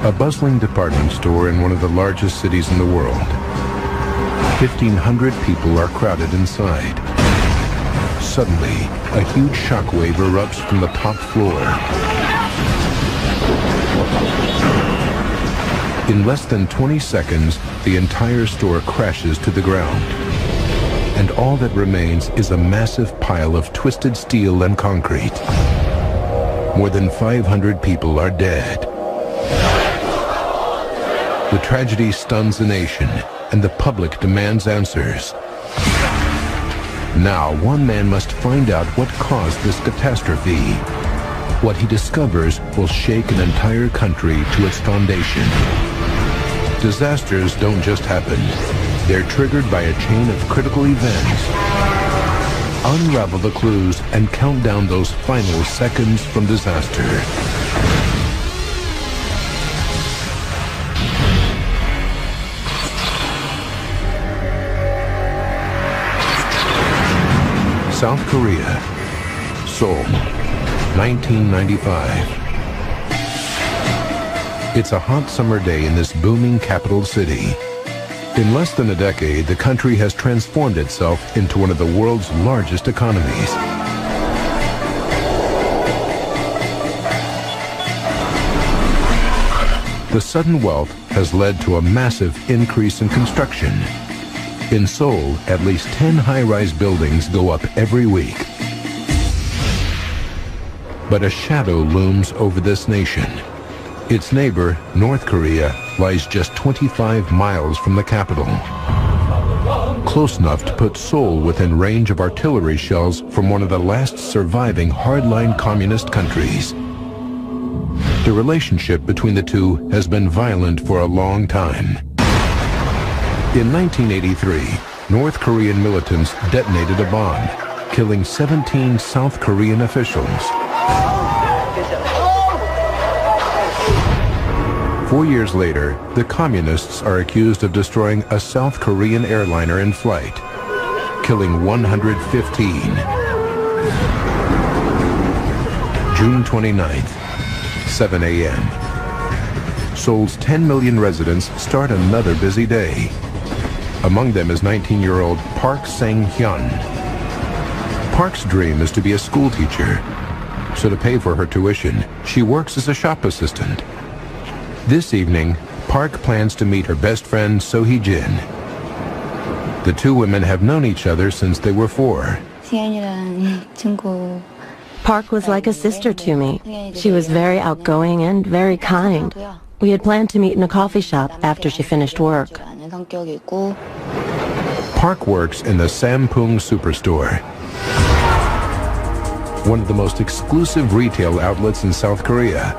A bustling department store in one of the largest cities in the world. 1,500 people are crowded inside. Suddenly, a huge shockwave erupts from the top floor. In less than 20 seconds, the entire store crashes to the ground. And all that remains is a massive pile of twisted steel and concrete. More than 500 people are dead. The tragedy stuns the nation, and the public demands answers. Now, one man must find out what caused this catastrophe. What he discovers will shake an entire country to its foundation. Disasters don't just happen. They're triggered by a chain of critical events. Unravel the clues and count down those final seconds from disaster. South Korea, Seoul, 1995. It's a hot summer day in this booming capital city. In less than a decade, the country has transformed itself into one of the world's largest economies. The sudden wealth has led to a massive increase in construction. In Seoul, at least 10 high-rise buildings go up every week. But a shadow looms over this nation. Its neighbor, North Korea, lies just 25 miles from the capital. Close enough to put Seoul within range of artillery shells from one of the last surviving hardline communist countries. The relationship between the two has been violent for a long time. In 1983, North Korean militants detonated a bomb, killing 17 South Korean officials. 4 years later, the communists are accused of destroying a South Korean airliner in flight, killing 115. June 29th, 7 a.m. Seoul's 10 million residents start another busy day. Among them is 19-year-old Park Sang-hyun. Park's dream is to be a school teacher, so to pay for her tuition, she works as a shop assistant. This evening, Park plans to meet her best friend, So Hee-jin. The two women have known each other since they were 4. Park was like a sister to me. She was very outgoing and very kind. We had planned to meet in a coffee shop after she finished work. Park works in the Sampoong Superstore, one of the most exclusive retail outlets in South Korea.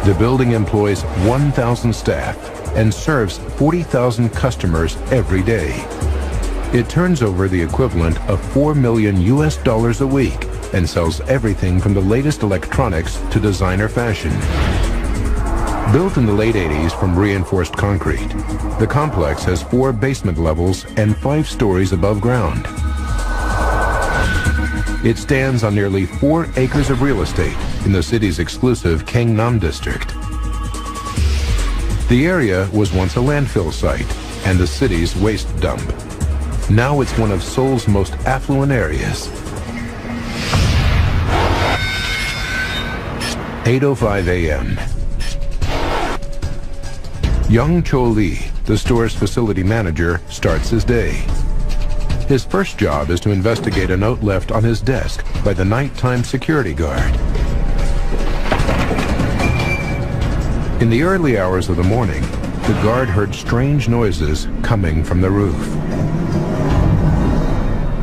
The building employs 1,000 staff and serves 40,000 customers every day. It turns over the equivalent of $4 million a week and sells everything from the latest electronics to designer fashion. Built in the late 80s from reinforced concrete, the complex has 4 basement levels and 5 stories above ground. It stands on nearly 4 acres of real estate in the city's exclusive Gangnam district. The area was once a landfill site and the city's waste dump. Now it's one of Seoul's most affluent areas. 8:05 a.m. Young Cho Lee, the store's facility manager, starts his day. His first job is to investigate a note left on his desk by the nighttime security guard. In the early hours of the morning, the guard heard strange noises coming from the roof.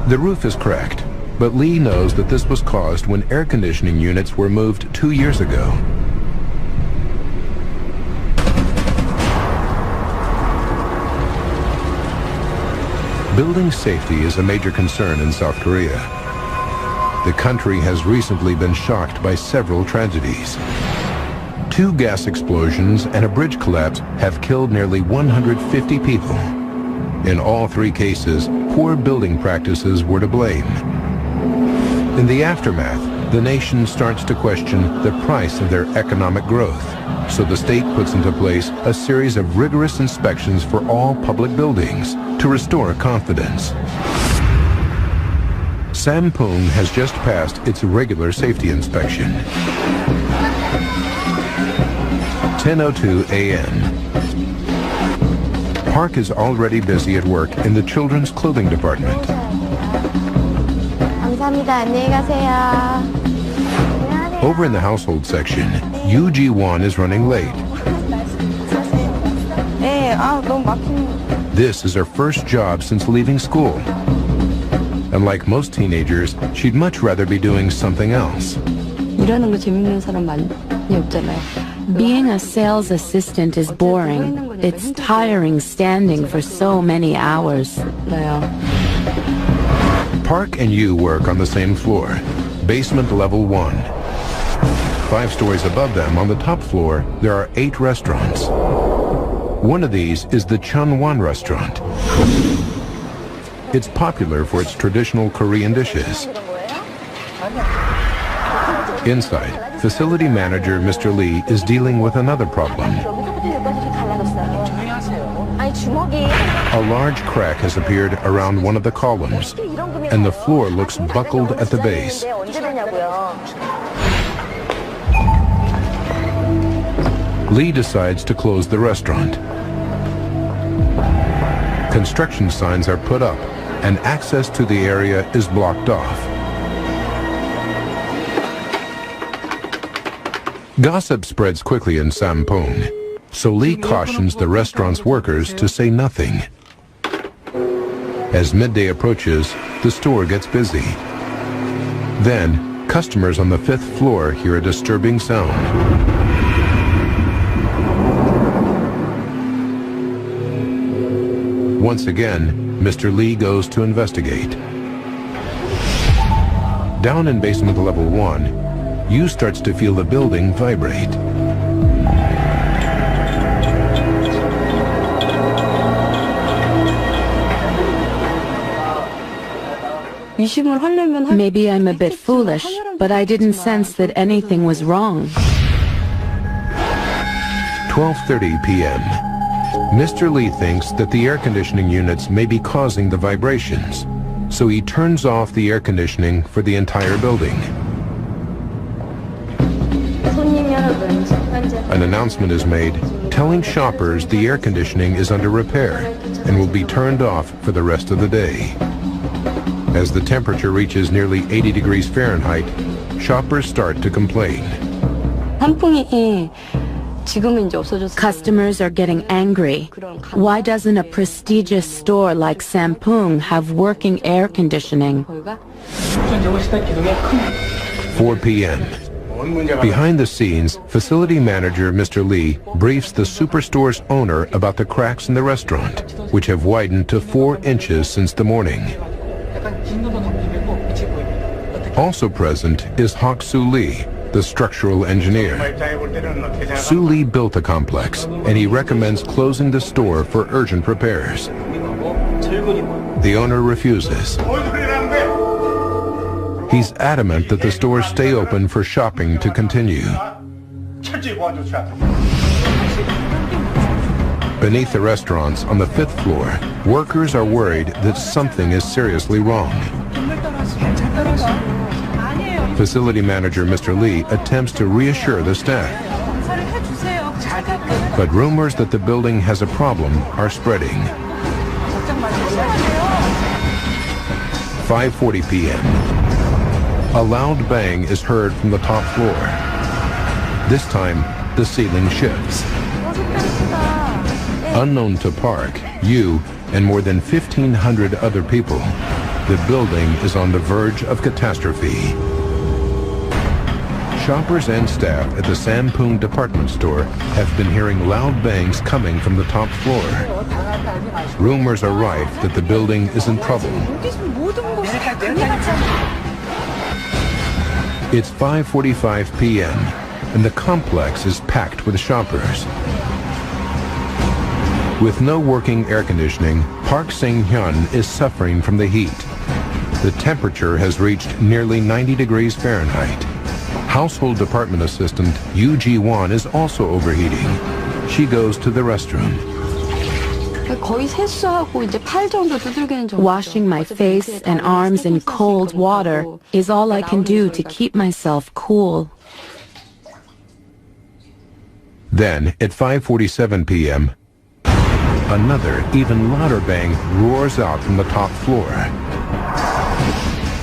The roof is cracked, but Lee knows that this was caused when air conditioning units were moved 2 years ago. Building safety is a major concern in South Korea. The country has recently been shocked by several tragedies. 2 gas explosions and a bridge collapse have killed nearly 150 people. In all 3 cases, poor building practices were to blame. In the aftermath, the nation starts to question the price of their economic growth. So the state puts into place a series of rigorous inspections for all public buildings to restore confidence. Sampung has just passed its regular safety inspection. 10:02 a.m. Park is already busy at work in the children's clothing department. Over in the household section, Yoo Ji-won is running late. This is her first job since leaving school. And like most teenagers, she'd much rather be doing something else. Being a sales assistant is boring. It's tiring standing for so many hours. Park and Yoo work on the same floor, basement level 1. 5 stories above them, on the top floor, there are 8 restaurants. One of these is the Chunwon restaurant. It's popular for its traditional Korean dishes. Inside, facility manager Mr. Lee is dealing with another problem. A large crack has appeared around one of the columns, and the floor looks buckled at the base. Lee decides to close the restaurant. Construction signs are put up, and access to the area is blocked off. Gossip spreads quickly in Sampung, so Lee cautions the restaurant's workers to say nothing. As midday approaches, the store gets busy. Then, customers on the 5th floor hear a disturbing sound. Once again, Mr. Lee goes to investigate. Down in basement level 1, Yoo starts to feel the building vibrate. Maybe I'm a bit foolish, but I didn't sense that anything was wrong. 12:30 p.m. Mr. Lee thinks that the air conditioning units may be causing the vibrations, so he turns off the air conditioning for the entire building. An announcement is made telling shoppers the air conditioning is under repair and will be turned off for the rest of the day. As the temperature reaches nearly 80 degrees Fahrenheit, shoppers start to complain. Customers are getting angry. Why doesn't a prestigious store like Sampung have working air conditioning? 4 p.m. Behind the scenes, facility manager Mr. Lee briefs the superstore's owner about the cracks in the restaurant, which have widened to 4 inches since the morning. Also present is Hak Soo Lee, the structural engineer. Soo Lee built the complex, and he recommends closing the store for urgent repairs. The owner refuses. He's adamant that the store stay open for shopping to continue. Beneath the restaurants on the 5th floor, workers are worried that something is seriously wrong. Facility manager Mr. Lee attempts to reassure the staff. But rumors that the building has a problem are spreading. 5:40 p.m. A loud bang is heard from the top floor. This time, the ceiling shifts. Unknown to Park, Yoo, and more than 1,500 other people, the building is on the verge of catastrophe. Shoppers and staff at the Sampung department store have been hearing loud bangs coming from the top floor. Rumors are rife that the building is in trouble. It's 5:45 p.m. and the complex is packed with shoppers. With no working air conditioning, Park Sang-hyun is suffering from the heat. The temperature has reached nearly 90 degrees Fahrenheit. Household department assistant Yu Ji-won is also overheating. She goes to the restroom. Washing my face and arms in cold water is all I can do to keep myself cool. Then, at 5:47 p.m., another, even louder bang roars out from the top floor.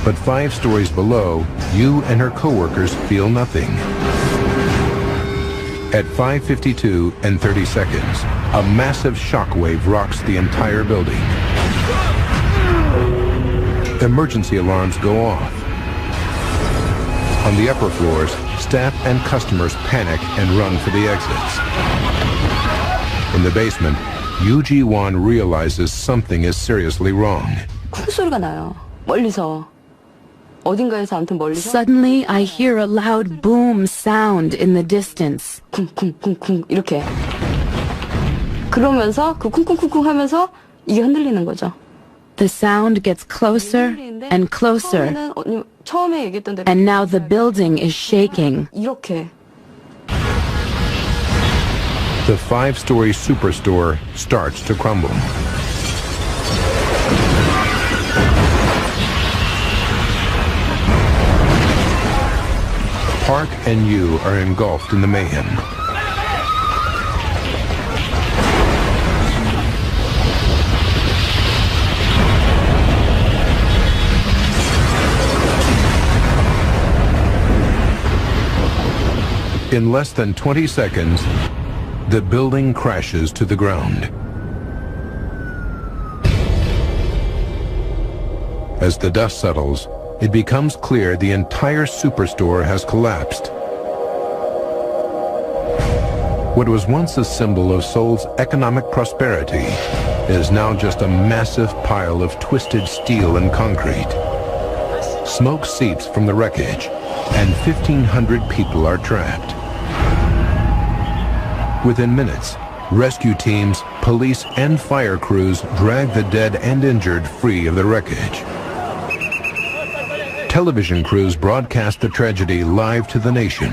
But 5 stories below, Yu and her co-workers feel nothing. At 5:52 and 30 seconds, a massive shockwave rocks the entire building. Emergency alarms go off. On the upper floors, staff and customers panic and run for the exits. In the basement, Yu Ji-won realizes something is seriously wrong. 쿵소리가 나요. 멀리서. 어딘가에서 아무튼 멀리서. Suddenly, I hear a loud boom sound in the distance. 쿵쿵쿵쿵 이렇게. 그러면서 그 쿵쿵쿵쿵 하면서 이게 흔들리는 거죠. The sound gets closer and closer, 처음에 얘기했던 대로 and now the building is shaking. 이렇게. The 5-story superstore starts to crumble. Park and Yu are engulfed in the mayhem. In less than 20 seconds, the building crashes to the ground. As the dust settles, it becomes clear the entire superstore has collapsed. What was once a symbol of Seoul's economic prosperity is now just a massive pile of twisted steel and concrete. Smoke seeps from the wreckage, and 1,500 people are trapped. Within minutes, rescue teams, police, and fire crews drag the dead and injured free of the wreckage. Television crews broadcast the tragedy live to the nation.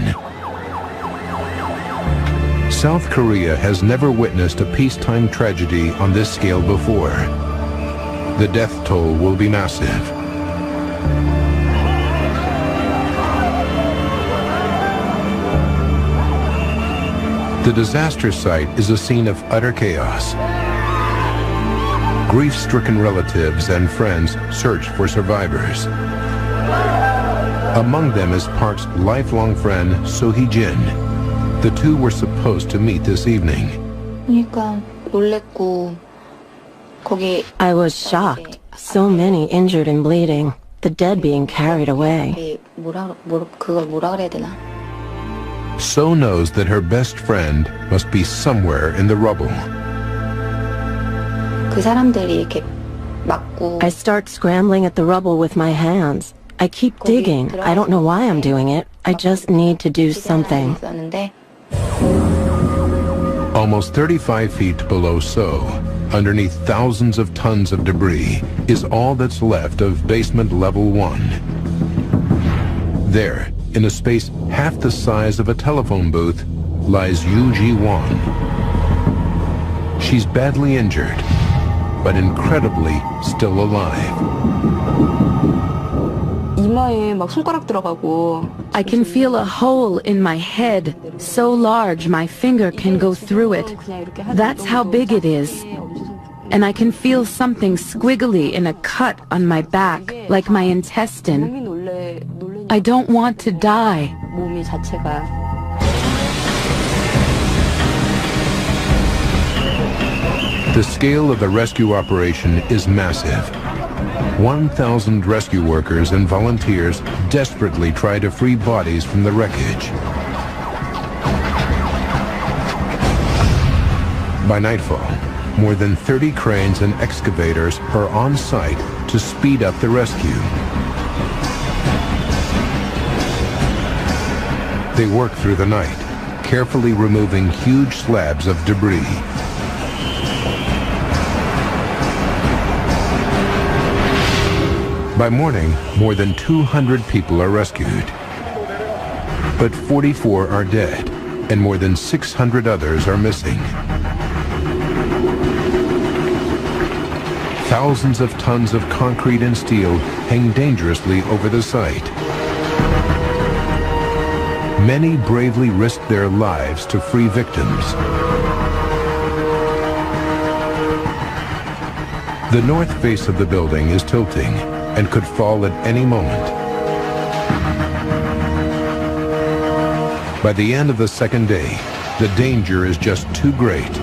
South Korea has never witnessed a peacetime tragedy on this scale before. The death toll will be massive. The disaster site is a scene of utter chaos. Grief-stricken relatives and friends search for survivors. Among them is Park's lifelong friend, So Hee-jin. The two were supposed to meet this evening. I was shocked. So many injured and bleeding. The dead being carried away. So knows that her best friend must be somewhere in the rubble. I start scrambling at the rubble with my hands. I keep digging. I don't know why I'm doing it. I just need to do something. Almost 35 feet below So, underneath thousands of tons of debris, is all that's left of basement level 1. There, in a space half the size of a telephone booth, lies Yu Ji-won. She's badly injured, but incredibly still alive. 이마에 막 손가락 들어가고. I can feel a hole in my head, so large my finger can go through it. That's how big it is. And I can feel something squiggly in a cut on my back, like my intestine. I don't want to die. 몸이 자체가. The scale of the rescue operation is massive. 1,000 rescue workers and volunteers desperately try to free bodies from the wreckage. By nightfall, more than 30 cranes and excavators are on site to speed up the rescue. They work through the night, carefully removing huge slabs of debris. By morning, more than 200 people are rescued. But 44 are dead, and more than 600 others are missing. Thousands of tons of concrete and steel hang dangerously over the site. Many bravely risk their lives to free victims. The north face of the building is tilting and could fall at any moment. By the end of the second day, the danger is just too great,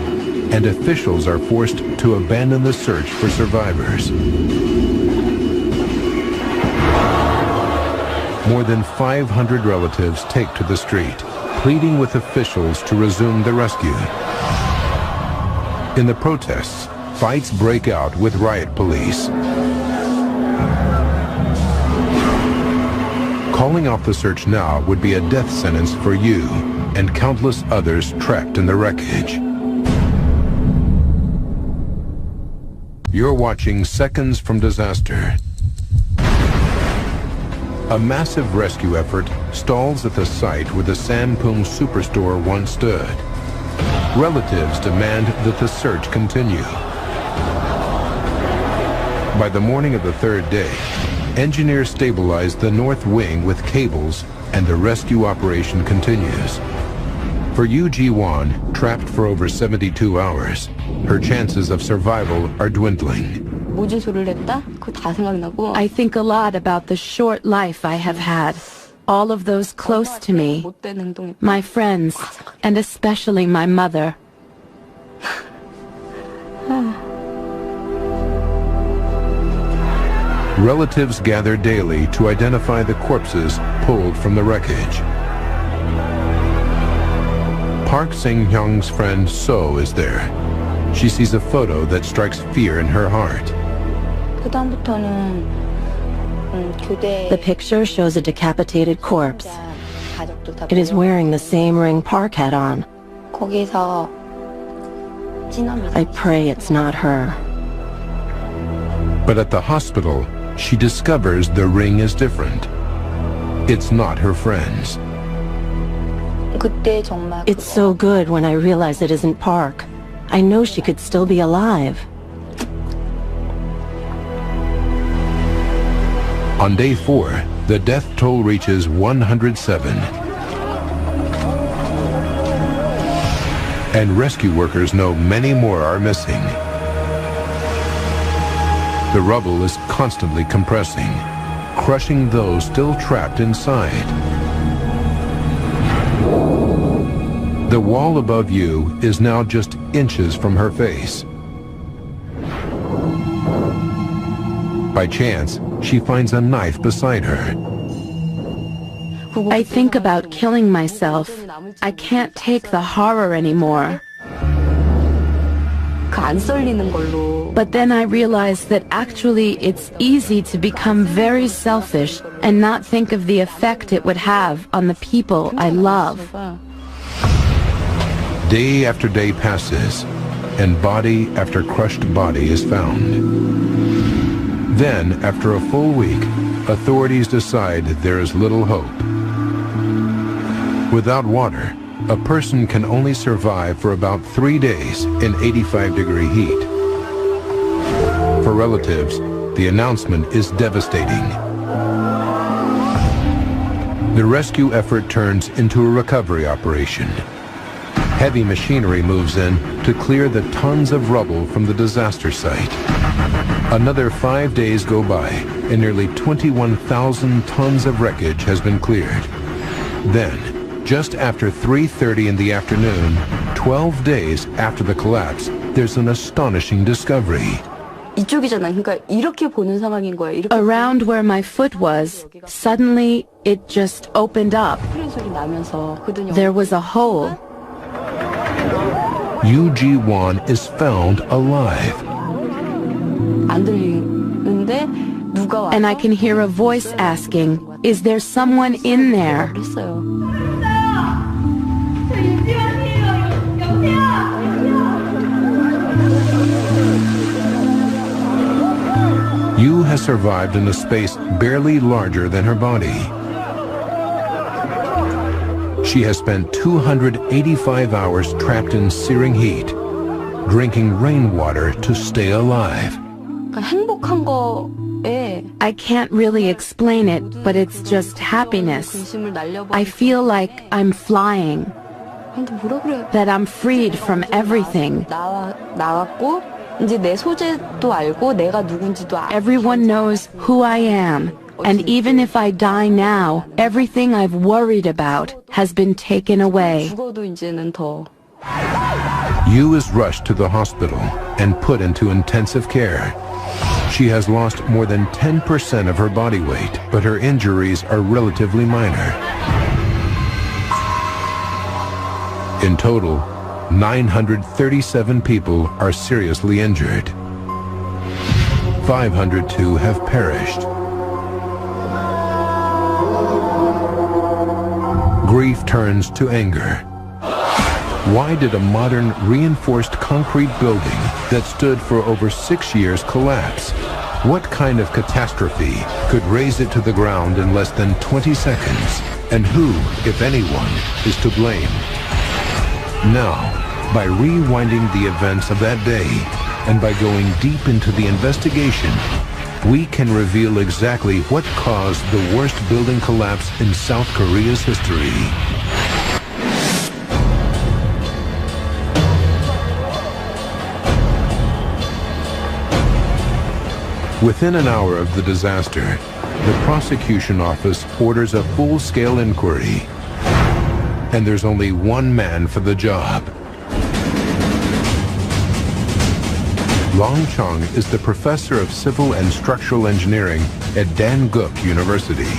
and officials are forced to abandon the search for survivors. More than 500 relatives take to the street, pleading with officials to resume the rescue. In the protests, fights break out with riot police. Calling off the search now would be a death sentence for you and countless others trapped in the wreckage. You're watching Seconds from Disaster. A massive rescue effort stalls at the site where the Sanpung Superstore once stood. Relatives demand that the search continue. By the morning of the third day, engineers stabilize the north wing with cables, and the rescue operation continues. For Yu Ji-won, trapped for over 72 hours, her chances of survival are dwindling. I think a lot about the short life I have had. All of those close to me, my friends, and especially my mother. Relatives gather daily to identify the corpses pulled from the wreckage. Park Sing-hyung's friend So is there. She sees a photo that strikes fear in her heart. The picture shows a decapitated corpse. It is wearing the same ring Park had on. I pray it's not her. But at the hospital, she discovers the ring is different. It's not her friend's. It's so good when I realize it isn't Park. I know she could still be alive. On day 4, the death toll reaches 107. And rescue workers know many more are missing. The rubble is constantly compressing, crushing those still trapped inside. The wall above you is now just inches from her face. By chance, she finds a knife beside her. I think about killing myself. I can't take the horror anymore. But then I realize that actually it's easy to become very selfish and not think of the effect it would have on the people I love. Day after day passes, and body after crushed body is found. Then, after a full week, authorities decide there is little hope. Without water, a person can only survive for about 3 days in 85-degree heat. For relatives, the announcement is devastating. The rescue effort turns into a recovery operation. Heavy machinery moves in to clear the tons of rubble from the disaster site. Another 5 days go by, and nearly 21,000 tons of wreckage has been cleared. Then, just after 3:30 in the afternoon, 12 days after the collapse, there's an astonishing discovery. Around where my foot was, suddenly it just opened up. There was a hole. Yu Ji-won is found alive. And I can hear a voice asking, "Is there someone in there?" Yu has survived in a space barely larger than her body. She has spent 285 hours trapped in searing heat, drinking rainwater to stay alive. 행복한 거에 I can't really explain it, but it's just happiness. 근심을 날려버리고 I feel like I'm flying, 근데 뭐라 그래? that I'm freed from everything. 나왔고 이제 내 소재도 알고 내가 누군지도 알고 Everyone knows who I am. And even if I die now, everything I've worried about has been taken away. 죽어도 이제는 더 Yu is rushed to the hospital and put into intensive care. She has lost more than 10% of her body weight, but her injuries are relatively minor. In total, 937 people are seriously injured. 502 have perished. Grief turns to anger. Why did a modern reinforced concrete building that stood for over 6 years collapse? What kind of catastrophe could raze it to the ground in less than 20 seconds? And who, if anyone, is to blame? Now, by rewinding the events of that day and by going deep into the investigation, we can reveal exactly what caused the worst building collapse in South Korea's history. Within an hour of the disaster, the prosecution office orders a full-scale inquiry. And there's only one man for the job. Long Chong is the professor of civil and structural engineering at Danguk University.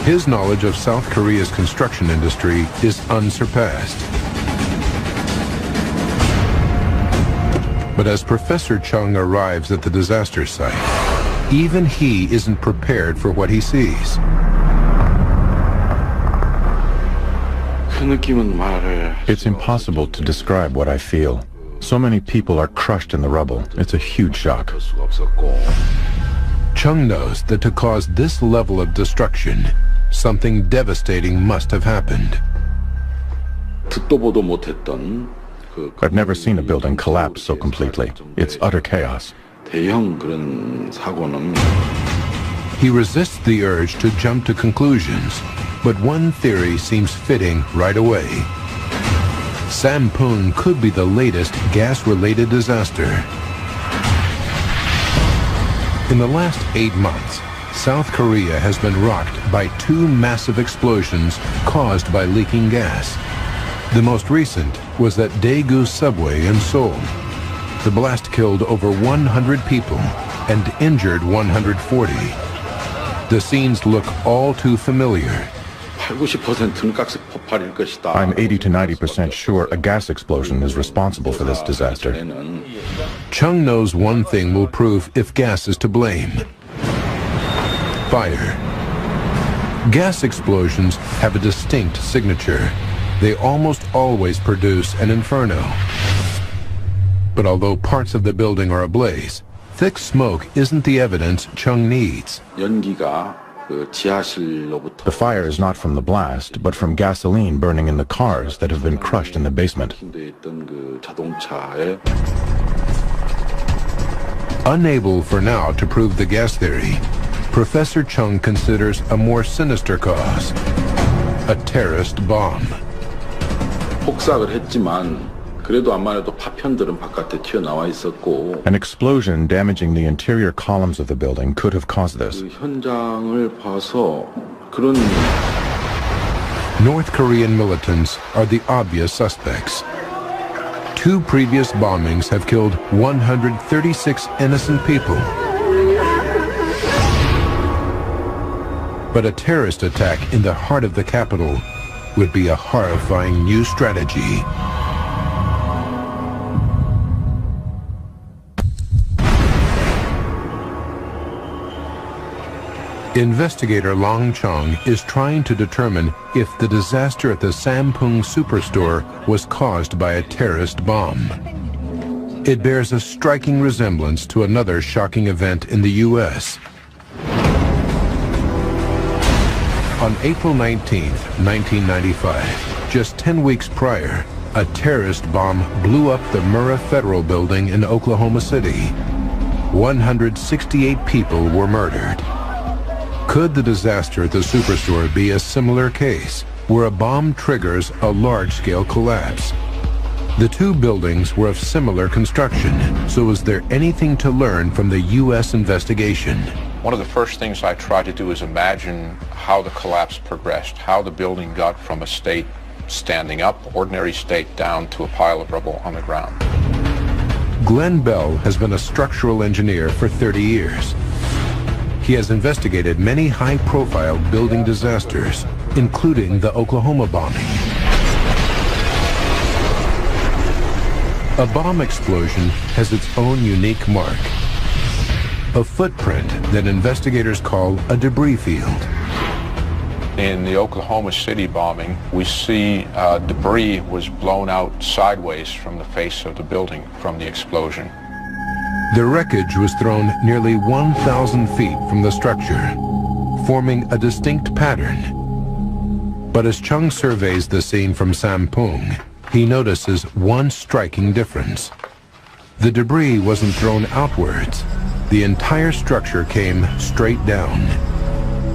His knowledge of South Korea's construction industry is unsurpassed. But as Professor Chung arrives at the disaster site, even he isn't prepared for what he sees. It's impossible to describe what I feel. So many people are crushed in the rubble. It's a huge shock. Chung knows that to cause this level of destruction, something devastating must have happened. I've never seen a building collapse so completely. It's utter chaos. He resists the urge to jump to conclusions, but one theory seems fitting right away. Sampung could be the latest gas-related disaster. In the last 8 months, South Korea has been rocked by 2 massive explosions caused by leaking gas. The most recent was at Daegu subway in Seoul. The blast killed over 100 people and injured 140. The scenes look all too familiar. I'm 80 to 90% sure a gas explosion is responsible for this disaster. Chung knows one thing will prove if gas is to blame. Fire. Gas explosions have a distinct signature. They almost always produce an inferno. But although parts of the building are ablaze, thick smoke isn't the evidence Chung needs. The fire is not from the blast, but from gasoline burning in the cars that have been crushed in the basement. Unable for now to prove the gas theory, Professor Chung considers a more sinister cause, a terrorist bomb. An explosion damaging the interior columns of the building could have caused this. North Korean militants are the obvious suspects. 2 previous bombings have killed 136 innocent people. But a terrorist attack in the heart of the capital would be a horrifying new strategy. Investigator Long Chong is trying to determine if the disaster at the Sampung Superstore was caused by a terrorist bomb. It bears a striking resemblance to another shocking event in the U.S. On April 19, 1995, just 10 weeks prior, a terrorist bomb blew up the Murrah Federal Building in Oklahoma City. 168 people were murdered. Could the disaster at the Superstore be a similar case, where a bomb triggers a large-scale collapse? The two buildings were of similar construction, so is there anything to learn from the U.S. investigation? One of the first things I try to do is imagine how the collapse progressed, how the building got from a state standing up, ordinary state, down to a pile of rubble on the ground. Glenn Bell has been a structural engineer for 30 years. He has investigated many high-profile building disasters, including the Oklahoma bombing. A bomb explosion has its own unique mark, a footprint that investigators call a debris field. In the Oklahoma City bombing, we see debris was blown out sideways from the face of the building from the explosion. The wreckage was thrown nearly 1,000 feet from the structure, forming a distinct pattern. But as Chung surveys the scene from Sampung, he notices one striking difference. The debris wasn't thrown outwards. The entire structure came straight down.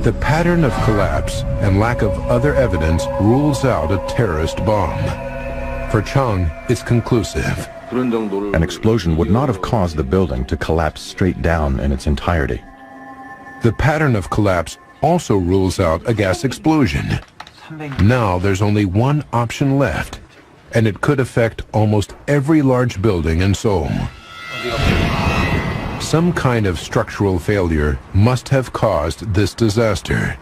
The pattern of collapse and lack of other evidence rules out a terrorist bomb. For Chung, it's conclusive. An explosion would not have caused the building to collapse straight down in its entirety. The pattern of collapse also rules out a gas explosion. Now there's only one option left, and it could affect almost every large building in Seoul. Some kind of structural failure must have caused this disaster.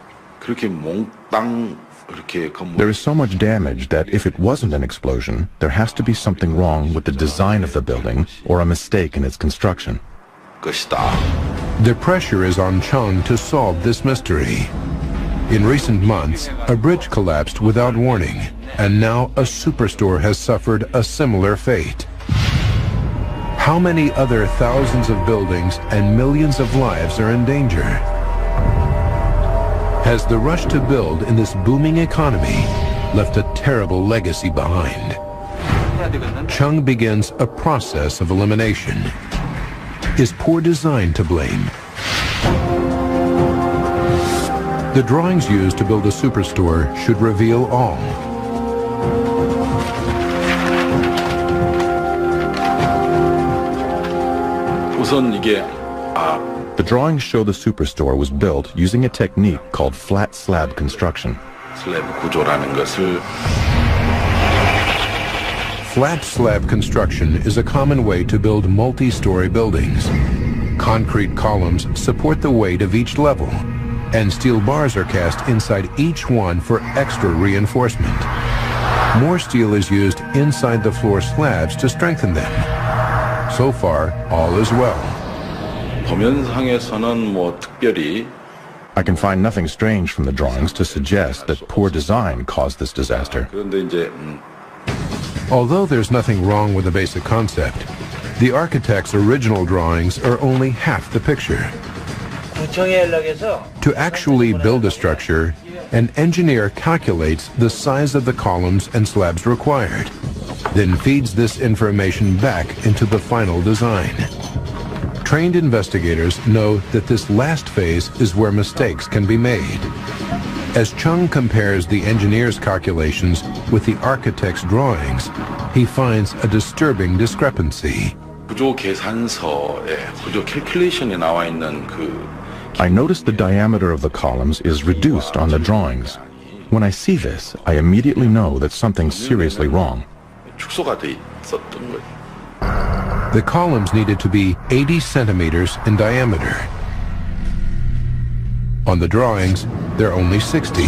There is so much damage that if it wasn't an explosion, there has to be something wrong with the design of the building or a mistake in its construction. The pressure is on Chung to solve this mystery. In recent months, a bridge collapsed without warning, and now a superstore has suffered a similar fate. How many other thousands of buildings and millions of lives are in danger? Has the rush to build in this booming economy left a terrible legacy behind? Chung begins a process of elimination. Is poor design to blame? The drawings used to build a superstore should reveal all. The drawings show the superstore was built using a technique called flat slab construction. Flat slab construction is a common way to build multi-story buildings. Concrete columns support the weight of each level, and steel bars are cast inside each one for extra reinforcement. More steel is used inside the floor slabs to strengthen them. So far, all is well. I can find nothing strange from the drawings to suggest that poor design caused this disaster. Although there's nothing wrong with the basic concept, the architect's original drawings are only half the picture. To actually build a structure, an engineer calculates the size of the columns and slabs required, then feeds this information back into the final design. Trained investigators know that this last phase is where mistakes can be made. As Chung compares the engineer's calculations with the architect's drawings, he finds a disturbing discrepancy. I notice the diameter of the columns is reduced on the drawings. When I see this, I immediately know that something's seriously wrong. The columns needed to be 80 centimeters in diameter. On the drawings, they're only 60.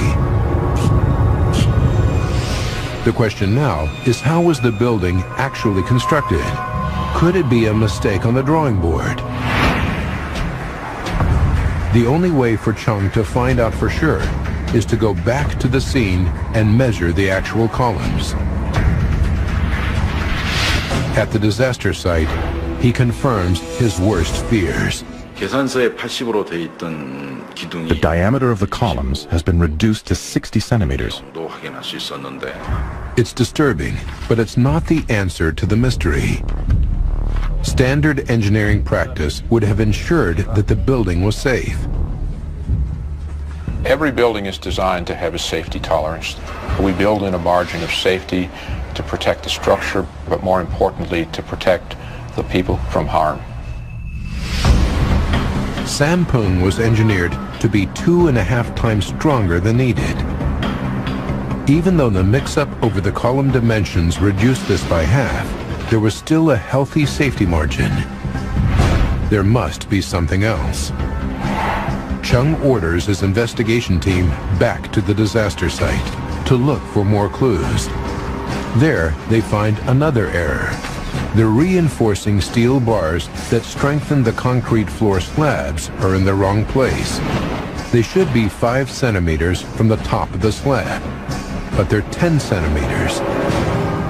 The question now is, how was the building actually constructed? Could it be a mistake on the drawing board? The only way for Chung to find out for sure is to go back to the scene and measure the actual columns. At the disaster site, he confirms his worst fears. The diameter of the columns has been reduced to 60 centimeters. It's disturbing, but it's not the answer to the mystery. Standard engineering practice would have ensured that the building was safe. Every building is designed to have a safety tolerance. We build in a margin of safety to protect the structure, but more importantly, to protect the people from harm. Sampung was engineered to be 2.5 times stronger than needed. Even though the mix-up over the column dimensions reduced this by half, there was still a healthy safety margin. There must be something else. Chung orders his investigation team back to the disaster site to look for more clues. There, they find another error. The reinforcing steel bars that strengthen the concrete floor slabs are in the wrong place. They should be 5 centimeters from the top of the slab, but they're 10 centimeters.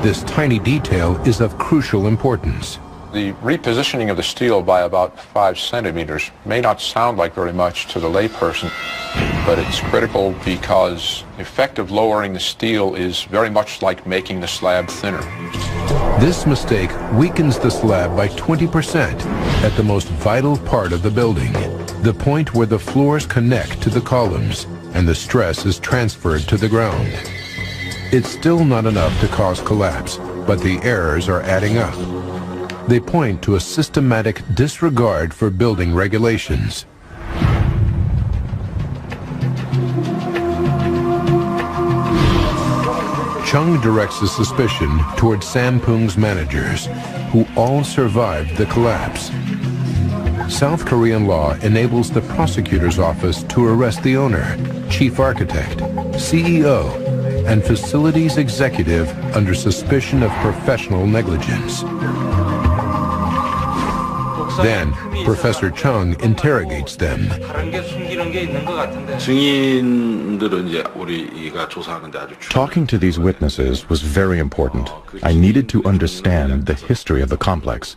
This tiny detail is of crucial importance. The repositioning of the steel by about 5 centimeters may not sound like very much to the layperson, but it's critical because effective lowering the steel is very much like making the slab thinner. This mistake weakens the slab by 20% at the most vital part of the building, the point where the floors connect to the columns and the stress is transferred to the ground. It's still not enough to cause collapse, but the errors are adding up. They point to a systematic disregard for building regulations. Chung directs his suspicion toward Sampung's managers, who all survived the collapse. South Korean law enables the prosecutor's office to arrest the owner, chief architect, CEO, and facilities executive under suspicion of professional negligence. Then, Professor Chung interrogates them. Talking to these witnesses was very important. I needed to understand the history of the complex.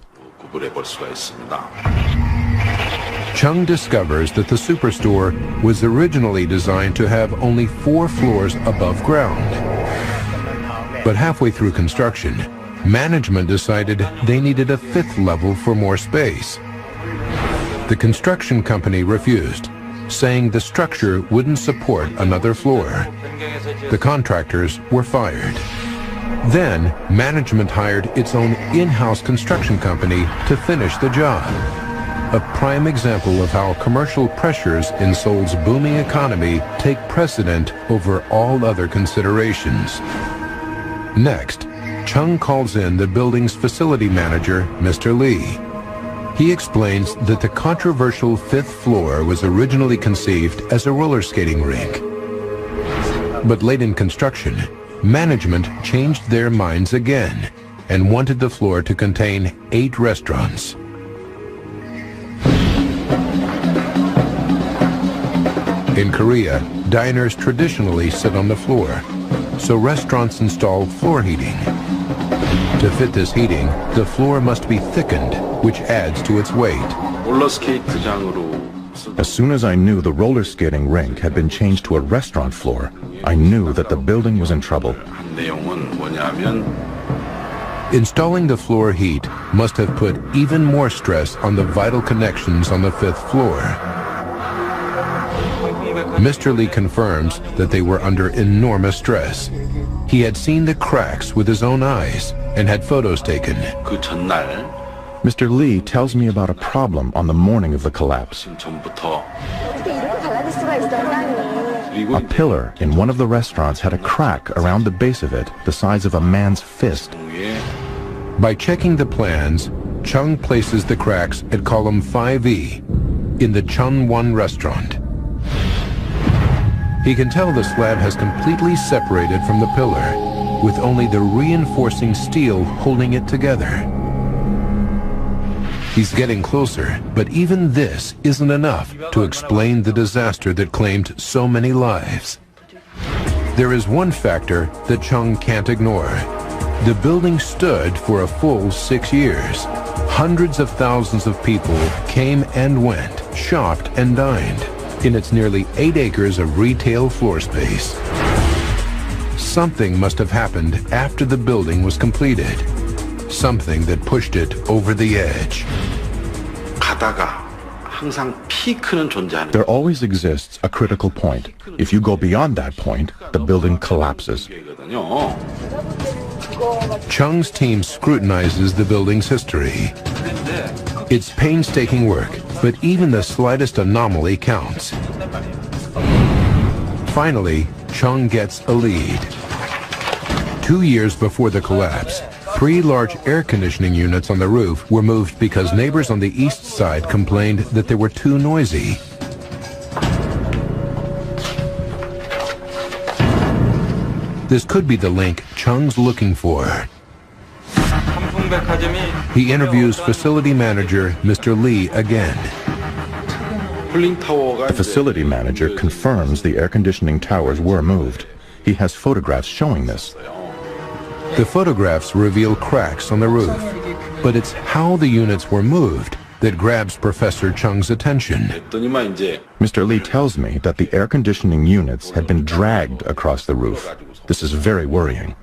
Chung discovers that the superstore was originally designed to have only 4 floors above ground. But halfway through construction, management decided they needed a 5th level for more space. The construction company refused, saying the structure wouldn't support another floor. The contractors were fired. Then, management hired its own in-house construction company to finish the job. A prime example of how commercial pressures in Seoul's booming economy take precedent over all other considerations. Next, Chung calls in the building's facility manager, Mr. Lee. He explains that the controversial 5th floor was originally conceived as a roller skating rink. But late in construction, management changed their minds again and wanted the floor to contain 8 restaurants. In Korea, diners traditionally sit on the floor, so restaurants install floor heating. To fit this heating, the floor must be thickened, which adds to its weight. As soon as I knew the roller skating rink had been changed to a restaurant floor, I knew that the building was in trouble. Installing the floor heat must have put even more stress on the vital connections on the 5th floor. Mr. Lee confirms that they were under enormous stress. He had seen the cracks with his own eyes and had photos taken. Mr. Lee tells me about a problem on the morning of the collapse. A pillar in one of the restaurants had a crack around the base of it the size of a man's fist. By checking the plans, Chung places the cracks at column 5E in the Chunwon restaurant. He can tell the slab has completely separated from the pillar, with only the reinforcing steel holding it together. He's getting closer, but even this isn't enough to explain the disaster that claimed so many lives. There is one factor that Chung can't ignore: The building stood for a full 6 years. Hundreds of thousands of people came and went, shopped and dined in its nearly 8 acres of retail floor space. Something must have happened after the building was completed. Something that pushed it over the edge. There always exists a critical point. If you go beyond that point, the building collapses. Chung's team scrutinizes the building's history. It's painstaking work, but even the slightest anomaly counts. Finally, Chung gets a lead. 2 years before the collapse, 3 large air conditioning units on the roof were moved because neighbors on the east side complained that they were too noisy. This could be the link Chung's looking for. He interviews facility manager Mr. Lee again. The facility manager confirms the air conditioning towers were moved. He has photographs showing this. The photographs reveal cracks on the roof, but it's how the units were moved that grabs Professor Chung's attention. Mr. Lee tells me that the air conditioning units had been dragged across the roof. This is very worrying.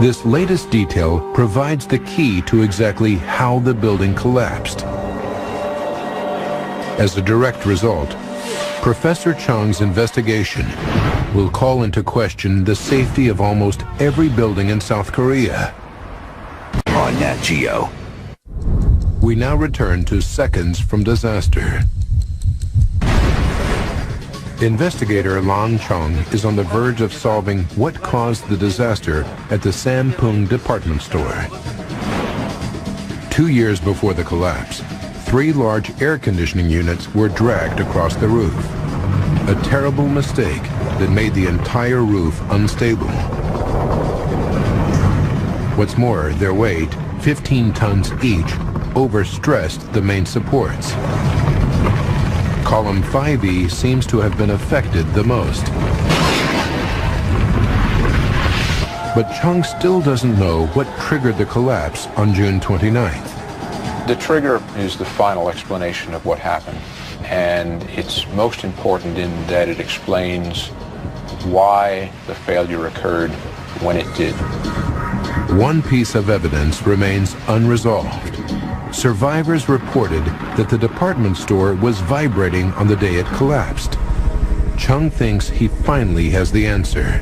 This latest detail provides the key to exactly how the building collapsed. As a direct result, Professor Chung's investigation will call into question the safety of almost every building in South Korea. On Nat Geo. We now return to seconds from disaster. Investigator Lan Chung is on the verge of solving what caused the disaster at the Sampung department store. 2 years before the collapse, 3 large air conditioning units were dragged across the roof. A terrible mistake that made the entire roof unstable. What's more, their weight, 15 tons each, overstressed the main supports. Column 5E seems to have been affected the most. But Chung still doesn't know what triggered the collapse on June 29th. The trigger is the final explanation of what happened, and it's most important in that it explains why the failure occurred when it did. One piece of evidence remains unresolved. Survivors reported that the department store was vibrating on the day it collapsed. Chung thinks he finally has the answer.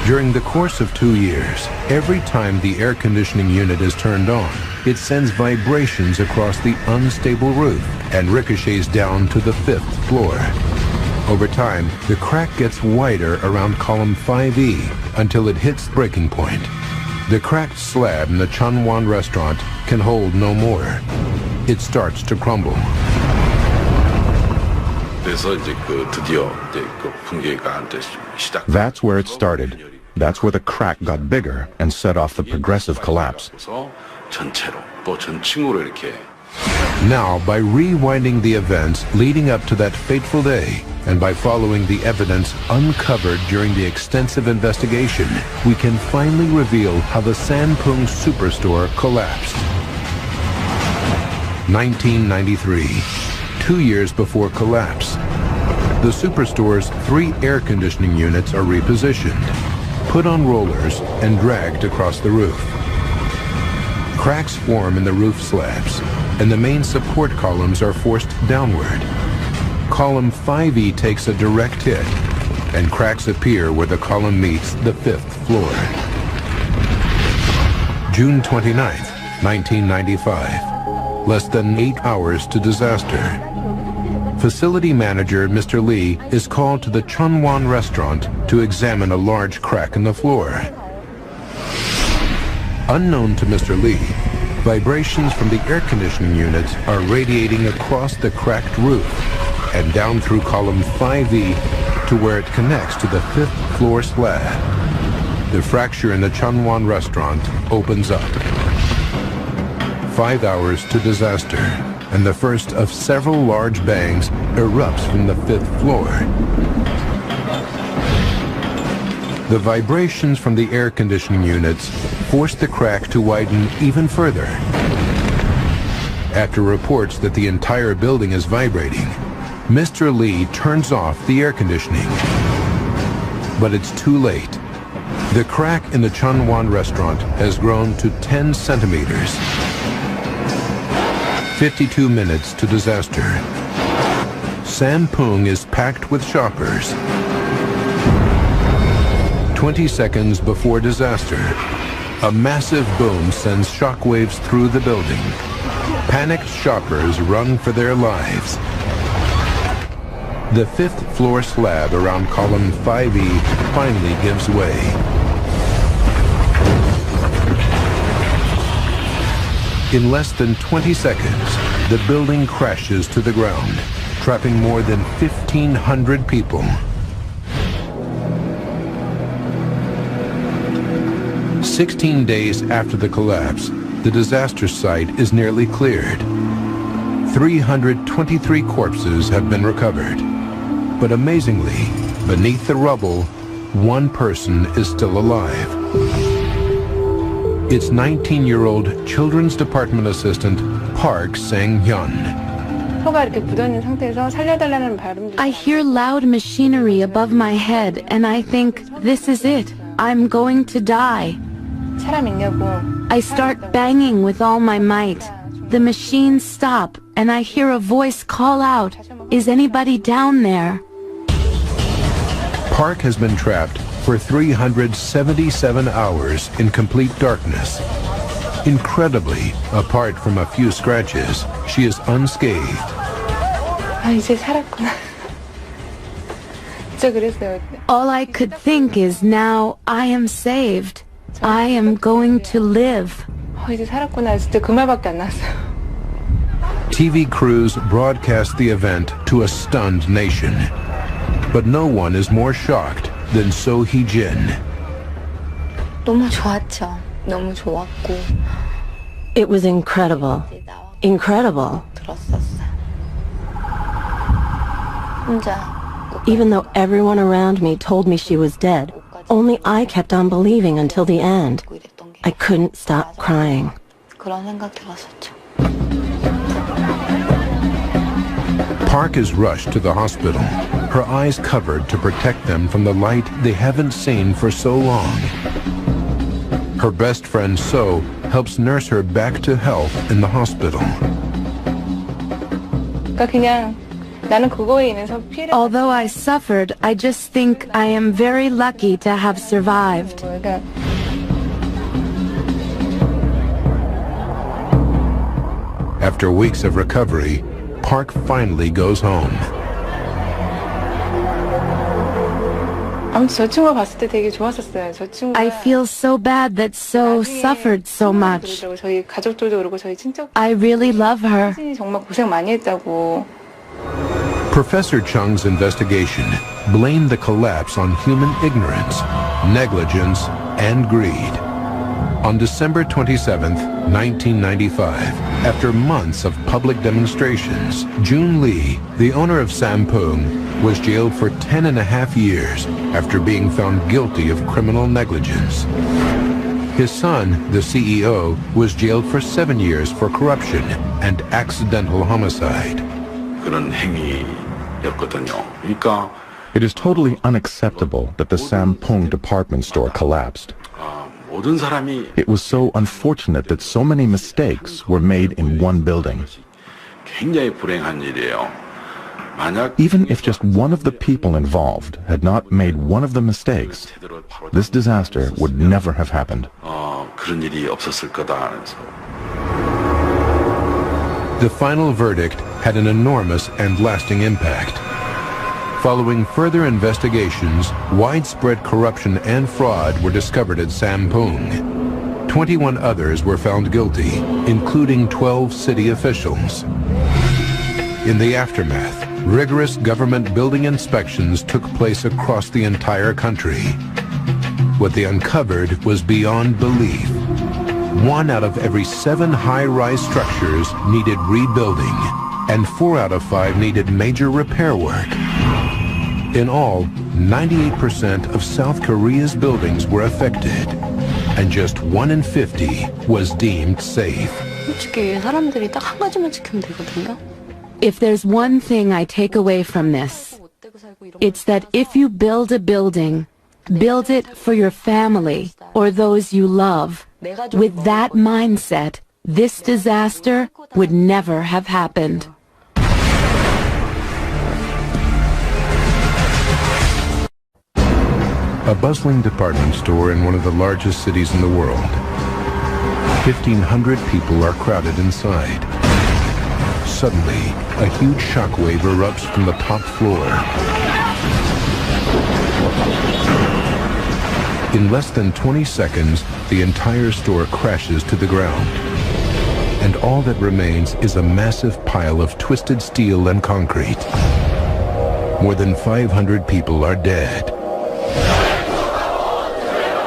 During the course of 2 years, every time the air conditioning unit is turned on, it sends vibrations across the unstable roof and ricochets down to the 5th floor. Over time, the crack gets wider around column 5E until it hits breaking point. The cracked slab in the Chunwon restaurant can hold no more. It starts to crumble. That's where it started. That's where the crack got bigger and set off the progressive collapse. Now, by rewinding the events leading up to that fateful day, and by following the evidence uncovered during the extensive investigation, we can finally reveal how the Sampung Superstore collapsed. 1993, 2 years before collapse. The Superstore's 3 air conditioning units are repositioned, put on rollers, and dragged across the roof. Cracks form in the roof slabs, and the main support columns are forced downward. Column 5E takes a direct hit, and cracks appear where the column meets the 5th floor. June 29th, 1995. Less than 8 hours to disaster. Facility manager Mr. Lee is called to the Chunwon restaurant to examine a large crack in the floor. Unknown to Mr. Lee, vibrations from the air conditioning units are radiating across the cracked roof and down through column 5E to where it connects to the 5th floor slab. The fracture in the Chunwon restaurant opens up. 5 hours to disaster, and the first of several large bangs erupts from the 5th floor. The vibrations from the air conditioning units forced the crack to widen even further. After reports that the entire building is vibrating, Mr. Lee turns off the air conditioning. But it's too late. The crack in the Chunwon restaurant has grown to 10 centimeters. 52 minutes to disaster. Sampung is packed with shoppers. 20 seconds before disaster, a massive boom sends shockwaves through the building. Panicked shoppers run for their lives. The 5th floor slab around column 5E finally gives way. In less than 20 seconds, the building crashes to the ground, trapping more than 1,500 people. 16 days after the collapse, the disaster site is nearly cleared. 323 corpses have been recovered. But amazingly, beneath the rubble, one person is still alive. It's 19-year-old Children's Department assistant Park Sang-hyun. I hear loud machinery above my head and I think, this is it. I'm going to die. I start banging with all my might. The machines stop and I hear a voice call out, "Is anybody down there?" Park has been trapped for 377 hours in complete darkness. Incredibly, apart from a few scratches, she is unscathed. All I could think is, now I am saved. I am going to live. TV crews broadcast the event to a stunned nation. But no one is more shocked than So Hee-jin. 너무 좋았죠. 너무 좋았고. It was incredible. Incredible. 들었었어요. 혼자. Even though everyone around me told me she was dead, only I kept on believing until the end. I couldn't stop crying. 그런 생각 들었었죠. Park is rushed to the hospital, her eyes covered to protect them from the light they haven't seen for so long. Her best friend So helps nurse her back to health in the hospital. Although I suffered, I just think I am very lucky to have survived. After weeks of recovery, Park finally goes home. I feel so bad that So suffered so much. I really love her. Professor Chung's investigation blamed the collapse on human ignorance, negligence, and greed. On December 27, 1995, after months of public demonstrations, Jun Lee, the owner of Sampung, was jailed for 10.5 years after being found guilty of criminal negligence. His son, the CEO, was jailed for 7 years for corruption and accidental homicide. It is totally unacceptable that the Sampung department store collapsed. It was so unfortunate that so many mistakes were made in one building. Even if just one of the people involved had not made one of the mistakes, this disaster would never have happened. The final verdict had an enormous and lasting impact. Following further investigations, widespread corruption and fraud were discovered at Sampung. 21 others were found guilty, including 12 city officials. In the aftermath, rigorous government building inspections took place across the entire country. What they uncovered was beyond belief. 1 out of every 7 high-rise structures needed rebuilding, and 4 out of 5 needed major repair work. In all, 98% of South Korea's buildings were affected, and just 1 in 50 was deemed safe. 솔직히 사람들이 딱 한 가지만 지키면 되거든요. If there's one thing I take away from this, it's that if you build a building, build it for your family or those you love. With that mindset, this disaster would never have happened. A bustling department store in one of the largest cities in the world. 1,500 people are crowded inside. Suddenly, a huge shockwave erupts from the top floor. In less than 20 seconds, the entire store crashes to the ground. And all that remains is a massive pile of twisted steel and concrete. More than 500 people are dead.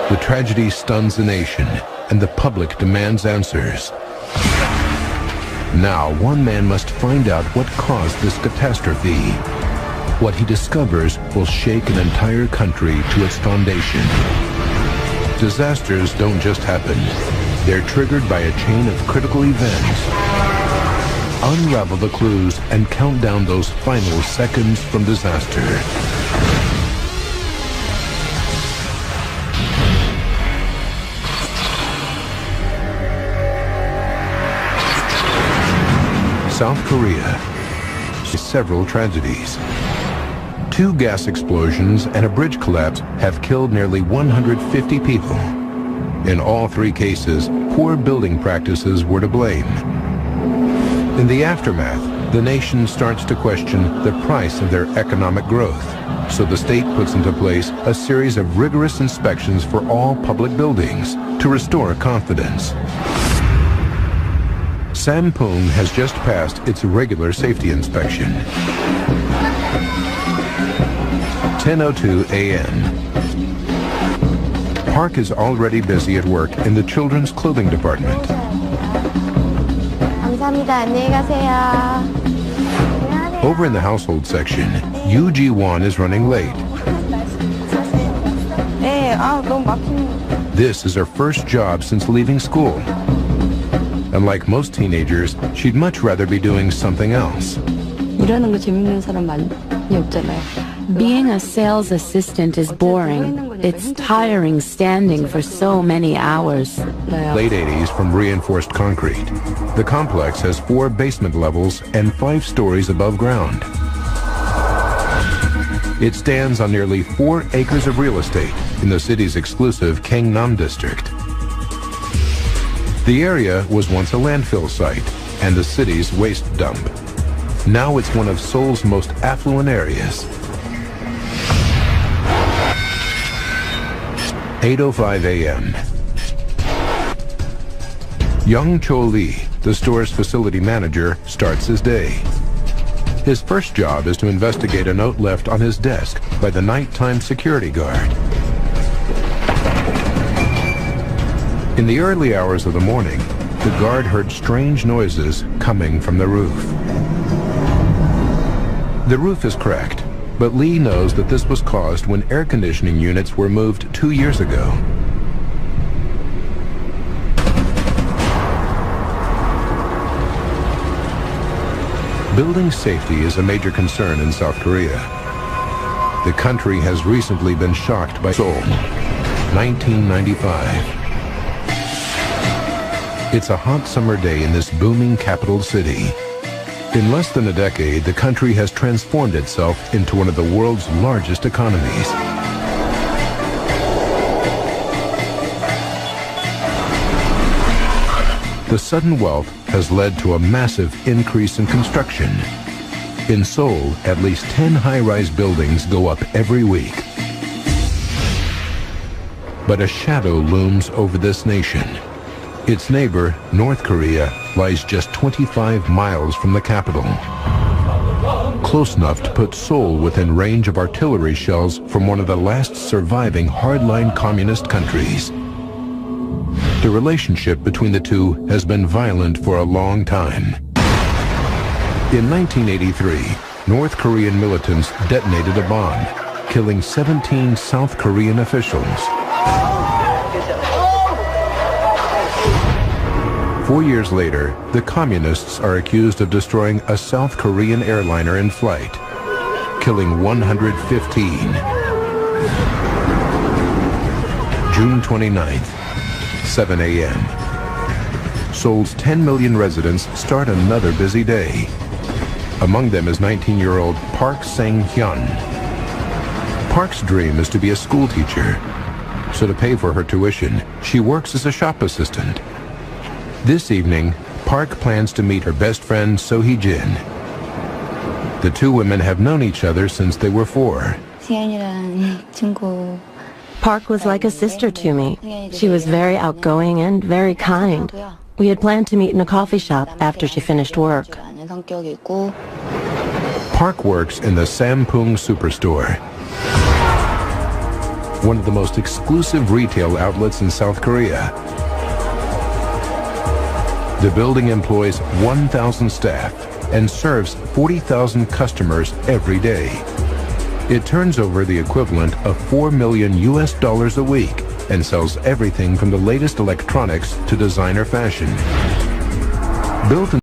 The tragedy stuns the nation, and the public demands answers. Now, one man must find out what caused this catastrophe. What he discovers will shake an entire country to its foundation. Disasters don't just happen. They're triggered by a chain of critical events. Unravel the clues and count down those final seconds from disaster. South Korea, several tragedies. 2 gas explosions and a bridge collapse have killed nearly 150 people. In all 3 cases, poor building practices were to blame. In the aftermath, the nation starts to question the price of their economic growth. So the state puts into place a series of rigorous inspections for all public buildings to restore confidence. Sampung has just passed its regular safety inspection. 10:02 a.m. Park is already busy at work in the children's clothing department. 감사합니다. 안녕히 가세요. Over in the household section, Yoo Ji-won is running late. 네, 너무 막힌. This is her first job since leaving school. Unlike most teenagers, she'd much rather be doing something else. 일하는 거 재밌는 사람 많이 없잖아요. Being a sales assistant is boring. It's tiring standing for so many hours. Late 80s from reinforced concrete. The complex has 4 basement levels and 5 stories above ground. It stands on nearly 4 acres of real estate in the city's exclusive Gangnam district. The area was once a landfill site and the city's waste dump. Now it's one of Seoul's most affluent areas. 8:05 a.m. Young Cho Lee, the store's facility manager, starts his day. His first job is to investigate a note left on his desk by the nighttime security guard. In the early hours of the morning, the guard heard strange noises coming from the roof. The roof is cracked, but Lee knows that this was caused when air conditioning units were moved 2 years ago. Building safety is a major concern in South Korea. The country has recently been shocked by Seoul, 1995. It's a hot summer day in this booming capital city. In less than a decade, the country has transformed itself into one of the world's largest economies. The sudden wealth has led to a massive increase in construction. In Seoul, at least 10 high-rise buildings go up every week. But a shadow looms over this nation. Its neighbor, North Korea, lies just 25 miles from the capital. Close enough to put Seoul within range of artillery shells from one of the last surviving hardline communist countries. The relationship between the two has been violent for a long time. In 1983, North Korean militants detonated a bomb, killing 17 South Korean officials. 4 years later, the communists are accused of destroying a South Korean airliner in flight, killing 115. June 29th, 7 a.m. Seoul's 10 million residents start another busy day. Among them is 19-year-old Park Sang-hyun. Park's dream is to be a school teacher, so to pay for her tuition, she works as a shop assistant. This evening, Park plans to meet her best friend So Hee-jin. The two women have known each other since they were 4. Park was like a sister to me. She was very outgoing and very kind. We had planned to meet in a coffee shop after she finished work. Park works in the Sampung Superstore, one of the most exclusive retail outlets in South Korea. The building employs 1,000 staff and serves 40,000 customers every day. It turns over the equivalent of $4 million a week and sells everything from the latest electronics to designer fashion. Built in